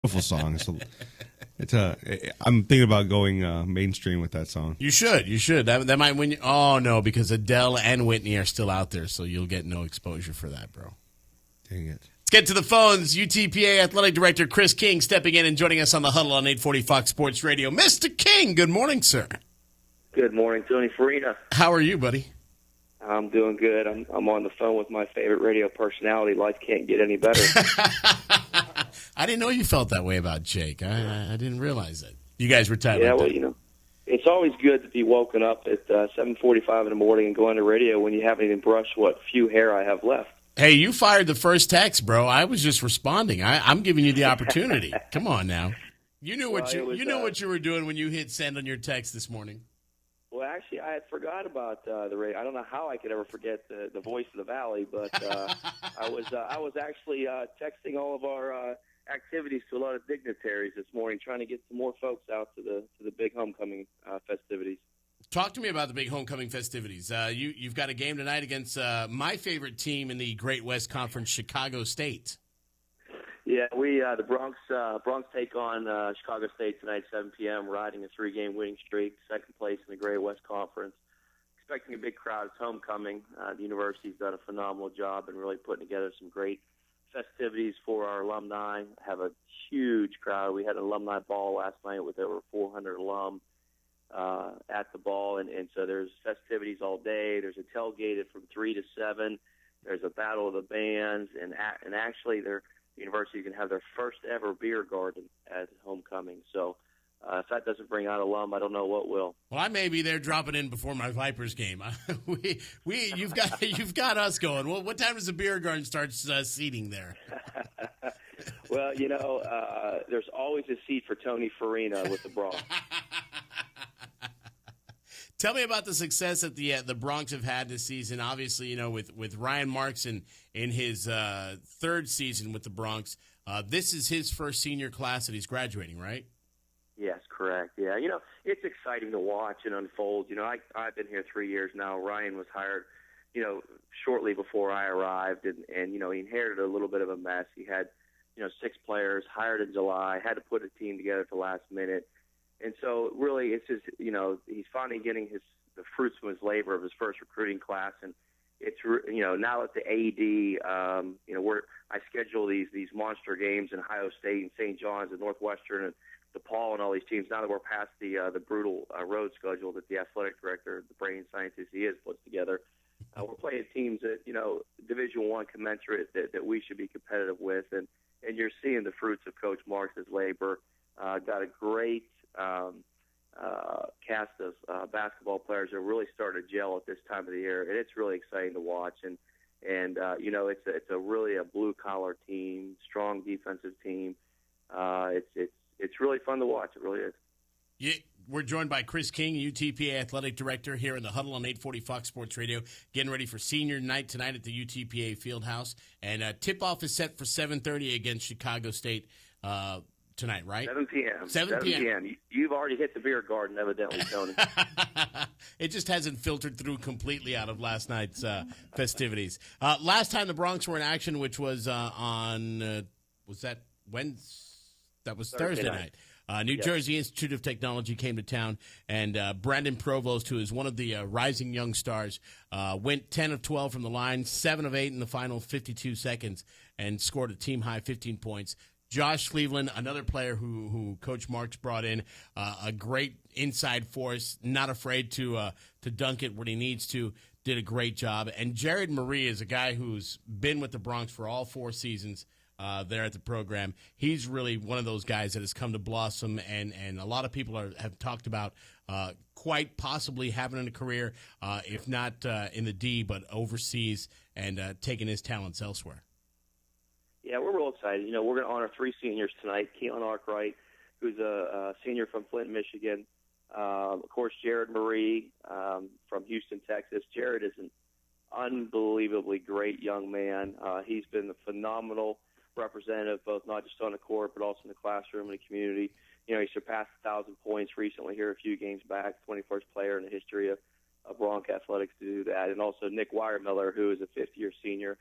Beautiful song. I'm thinking about going mainstream with that song. You should. That might win you. Oh, no, because Adele and Whitney are still out there, so you'll get no exposure for that, bro. Dang it. Let's get to the phones. UTPA Athletic Director Chris King stepping in and joining us on the Huddle on 840 Fox Sports Radio. Mr. King, good morning, sir. Good morning, Tony Farina. How are you, buddy? I'm doing good. I'm on the phone with my favorite radio personality. Life can't get any better. I didn't know you felt that way about Jake. I didn't realize it. You guys were tight. Yeah, well, it's always good to be woken up at 7:45 in the morning and go on the radio when you haven't even brushed what few hair I have left. Hey, you fired the first text, bro. I was just responding. I'm giving you the opportunity. Come on now. You knew what you were doing when you hit send on your text this morning. Well, actually, I had forgot about the radio. I don't know how I could ever forget the voice of the Valley, but I was actually texting all of our activities to a lot of dignitaries this morning, trying to get some more folks out to the big homecoming festivities. Talk to me about the big homecoming festivities. You've got a game tonight against my favorite team in the Great West Conference, Chicago State. Yeah, the Bronx take on Chicago State tonight, 7 p.m., riding a 3-game winning streak, second place in the Great West Conference. Expecting a big crowd. It's homecoming. The university's done a phenomenal job in really putting together some great festivities for our alumni. Have a huge crowd. We had an alumni ball last night with over 400 alum at the ball, and so there's festivities all day. There's a tailgate from 3 to 7. There's a battle of the bands, and actually the university can have their first ever beer garden at homecoming. So if that doesn't bring out alum, I don't know what will. Well, I may be there dropping in before my Vipers game. You've got us going. Well, what time does the beer garden start seating there? Well, there's always a seat for Tony Farina with the Bronx. Tell me about the success that the Bronx have had this season. Obviously, with Ryan Marks in his third season with the Bronx, this is his first senior class that he's graduating, right? Yes, correct. Yeah, it's exciting to watch and unfold. I've been here 3 years now. Ryan was hired, shortly before I arrived, and he inherited a little bit of a mess. He had, 6 players hired in July, had to put a team together at the last minute. And so really it's just, he's finally getting the fruits from his labor of his first recruiting class. And it's, now at the AD, I schedule these monster games in Ohio State and St. John's and Northwestern and DePaul and all these teams. Now that we're past the brutal road schedule that the athletic director, the brain scientist he is, puts together, we're playing teams that, Division I commensurate that we should be competitive with. And you're seeing the fruits of Coach Marks' labor. Got a great cast of basketball players that really started to gel at this time of the year, and it's really exciting to watch. And it's a really a blue collar team, strong defensive team. It's really fun to watch. It really is. Yeah, we're joined by Chris King, UTPA Athletic Director, here in the Huddle on 840 Fox Sports Radio, getting ready for senior night tonight at the UTPA Fieldhouse. And tip-off is set for 7:30 against Chicago State tonight, right? 7 p.m. 7 p.m. You've already hit the beer garden, evidently, Tony. It just hasn't filtered through completely out of last night's festivities. Last time the Bronx were in action, which was was that Wednesday? That was Thursday night. New Jersey Institute of Technology came to town, and Brandon Provost, who is one of the rising young stars, went 10 of 12 from the line, 7 of 8 in the final 52 seconds, and scored a team-high 15 points. Josh Cleveland, another player who Coach Marks brought in, a great inside force, not afraid to dunk it when he needs to, did a great job. And Jared Marie is a guy who's been with the Bronx for all 4 seasons. There at the program. He's really one of those guys that has come to blossom, and a lot of people have talked about quite possibly having a career, if not in the D, but overseas, and taking his talents elsewhere. Yeah, we're real excited. We're going to honor 3 seniors tonight. Keelan Arkwright, who's a senior from Flint, Michigan. Of course, Jared Marie from Houston, Texas. Jared is an unbelievably great young man. He's been a phenomenal representative, both not just on the court, but also in the classroom and the community. He surpassed 1,000 points recently here a few games back, 21st player in the history of Bronx Athletics to do that. And also Nick Weiermiller, who is a 5th-year senior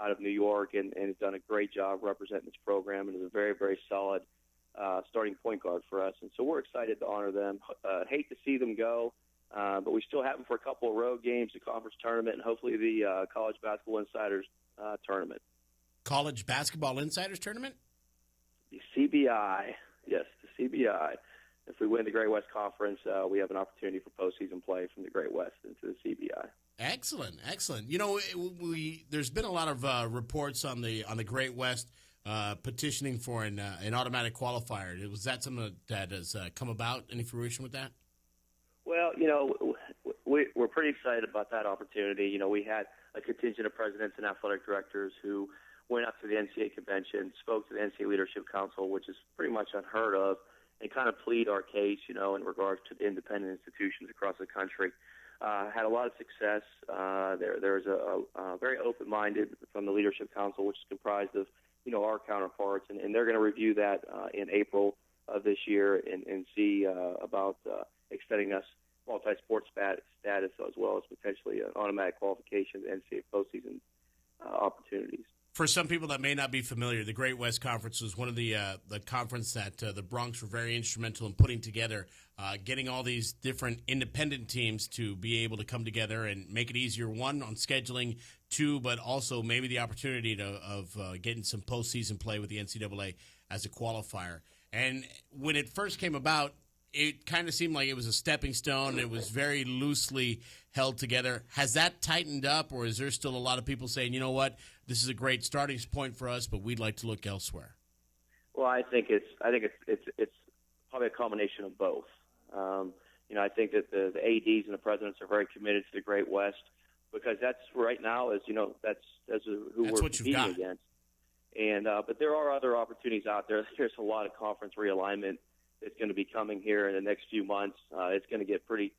out of New York and has done a great job representing this program and is a very, very solid starting point guard for us. And so we're excited to honor them. Hate to see them go, but we still have them for a couple of road games, the conference tournament, and hopefully the College Basketball Insiders tournament. College Basketball Insiders Tournament? The CBI, yes, the CBI. If we win the Great West Conference, we have an opportunity for postseason play from the Great West into the CBI. Excellent, excellent. You know, there's been a lot of reports on the Great West petitioning for an automatic qualifier. Was that something that has come about? Any fruition with that? Well, you know, we're pretty excited about that opportunity. You know, we had a contingent of presidents and athletic directors who went up to the NCAA convention, spoke to the NCAA Leadership Council, which is pretty much unheard of, and kind of plead our case, you know, in regards to the independent institutions across the country. Had a lot of success. There's a very open-minded from the Leadership Council, which is comprised of, you know, our counterparts, and they're going to review that in April of this year and see about extending us multi-sport status as well as potentially an automatic qualification to NCAA postseason opportunities. For some people that may not be familiar, the Great West Conference was one of the conference that the Broncs were very instrumental in putting together, getting all these different independent teams to be able to come together and make it easier, one, on scheduling, two, but also maybe the opportunity of getting some postseason play with the NCAA as a qualifier. And when it first came about, it kind of seemed like it was a stepping stone. It was very loosely held together. Has that tightened up, or is there still a lot of people saying, you know what, this is a great starting point for us, but we'd like to look elsewhere? Well, I think it's probably a combination of both. You know, I think that the ADs and the presidents are very committed to the Great West because that's right now, as you know, that's who we're competing against. And but there are other opportunities out there. There's a lot of conference realignment that's going to be coming here in the next few months. It's going to get pretty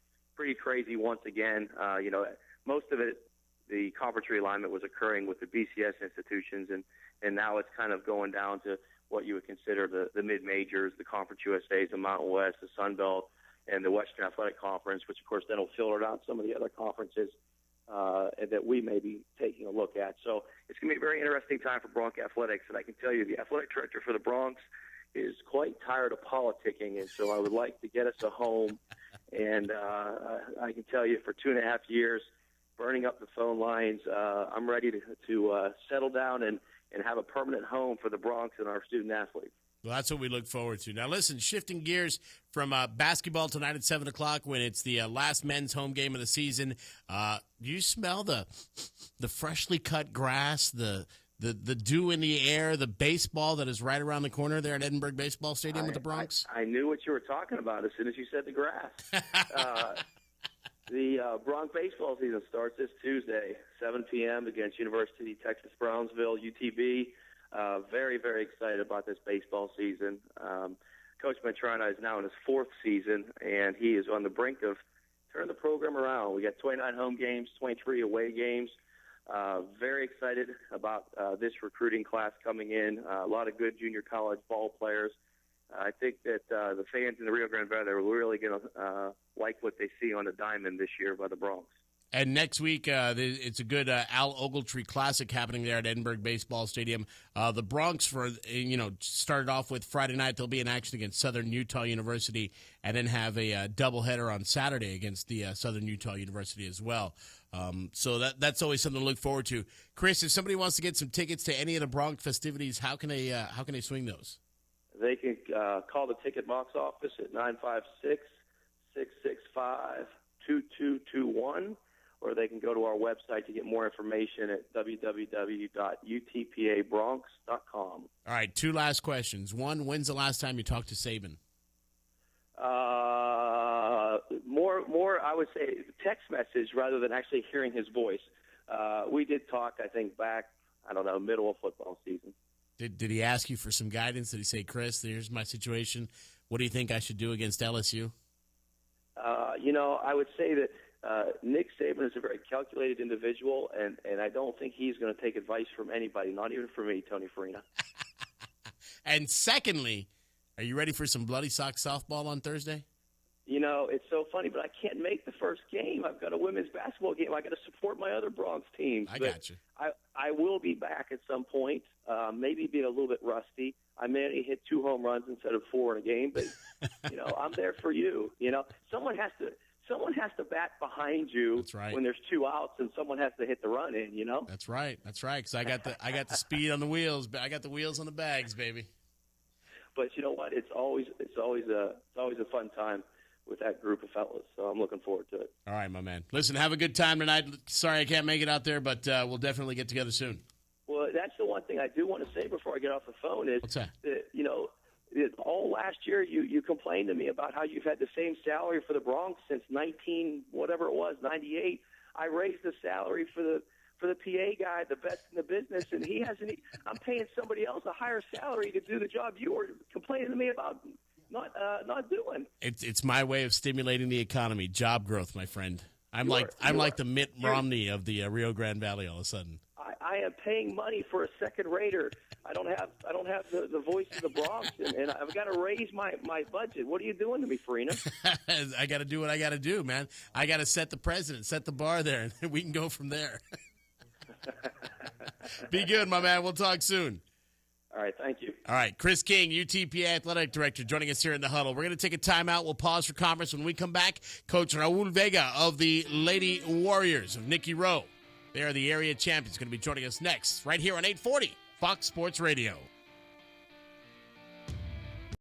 crazy once again. You know, most of it, the conference realignment was occurring with the BCS institutions, and now it's kind of going down to what you would consider the mid-majors, the Conference USAs, the Mountain West, the Sun Belt, and the Western Athletic Conference, which, of course, then will filter down some of the other conferences that we may be taking a look at. So it's going to be a very interesting time for Bronc athletics, and I can tell you the athletic director for the Broncs is quite tired of politicking, and so I would like to get us a home. And I can tell you for 2.5 years, burning up the phone lines, I'm ready to settle down and have a permanent home for the Broncs and our student athletes. Well, that's what we look forward to. Now, listen, shifting gears from basketball tonight at 7 o'clock when it's the last men's home game of the season, do you smell the freshly cut grass, the dew in the air, the baseball that is right around the corner there at Edinburgh Baseball Stadium with the Broncs? I knew what you were talking about as soon as you said the grass. The Bronc baseball season starts this Tuesday, 7 p.m. against University of Texas Brownsville, UTB. Very, very excited about this baseball season. Coach Matrona is now in his 4th season, and he is on the brink of turning the program around. We got 29 home games, 23 away games. Very excited about this recruiting class coming in. A lot of good junior college ball players. I think that the fans in the Rio Grande Valley are really going to like what they see on the diamond this year by the Broncs. And next week, it's a good Al Ogletree Classic happening there at Edinburgh Baseball Stadium. The Broncs, started off with Friday night. They'll be in action against Southern Utah University and then have a doubleheader on Saturday against the Southern Utah University as well. So that's always something to look forward to. Chris, if somebody wants to get some tickets to any of the Bronc festivities, how can they swing those? They can call the ticket box office at 956-665-2221, or they can go to our website to get more information at www.utpabronx.com. All right, 2 last questions. One, when's the last time you talked to Saban? More, I would say, text message rather than actually hearing his voice. We did talk, I think, back, middle of football season. Did he ask you for some guidance? Did he say, Chris, here's my situation. What do you think I should do against LSU? I would say that Nick Saban is a very calculated individual, and I don't think he's going to take advice from anybody, not even from me, Tony Farina. And secondly, are you ready for some Bloody Sock softball on Thursday? You know, it's so funny, but I can't make the first game. I've got a women's basketball game. I got to support my other Bronx teams. I got you. I will be back at some point. Maybe be a little bit rusty. I may only hit 2 home runs instead of 4 in a game, but you know, I'm there for you. You know, someone has to bat behind you. That's right. When there's 2 outs, and someone has to hit the run in. You know. That's right. That's right. Because I got the speed on the wheels. I got the wheels on the bags, baby. But you know what? It's always a fun time with that group of fellas. So I'm looking forward to it. All right, my man. Listen, have a good time tonight. Sorry I can't make it out there, but we'll definitely get together soon. Well, that's the one thing I do want to say before I get off the phone is, What's that? You know, all last year you complained to me about how you've had the same salary for the Bronx since 98. I raised the salary for the PA guy, the best in the business, and he hasn't. I'm paying somebody else a higher salary to do the job you were complaining to me about not doing. It's my way of stimulating the economy, job growth, my friend. I'm like the Mitt Romney of the Rio Grande Valley. All of a sudden, I am paying money for a second rater. I don't have the voice of the Bronx, and I've got to raise my budget. What are you doing to me, Farina? I got to do what I got to do, man. I got to set the precedent, set the bar there, and we can go from there. Be good, my man. We'll talk soon. All right, thank you. All right, Chris King, UTPA Athletic Director, joining us here in the huddle. We're going to take a timeout. We'll pause for conference. When we come back, Coach Raul Vega of the Lady Warriors of Nikki Rowe. They are the area champions. Going to be joining us next, right here on 840 Fox Sports Radio.